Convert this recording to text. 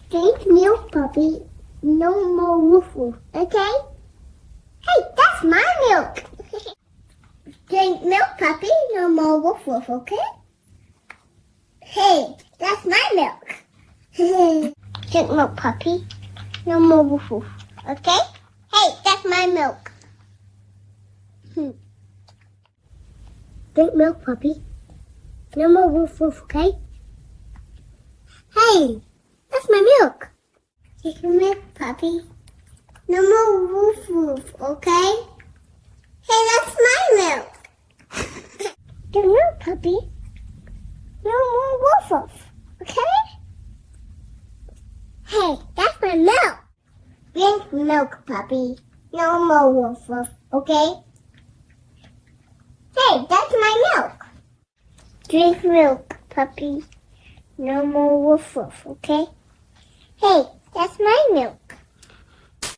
Drink milk, puppy. No more woof woof, okay? Hey, that's my milk. Drink milk, puppy. No more woof woof, okay? Hey, that's my milk. Drink milk, puppy. No more woof woof, okay? Hey, that's my milk. Drink milk, puppy. No more woof woof, okay? Hey, that's my milk. Drink milk, puppy. No more woof woof, okay? Hey, that's my milk. Drink milk, puppy. No more woof woof, okay? Hey, that's my milk. Drink milk, puppy. No more woof woof, okay? Hey, that's my milk. Drink milk, puppy. No more woof woof, okay? Hey, that's my milk.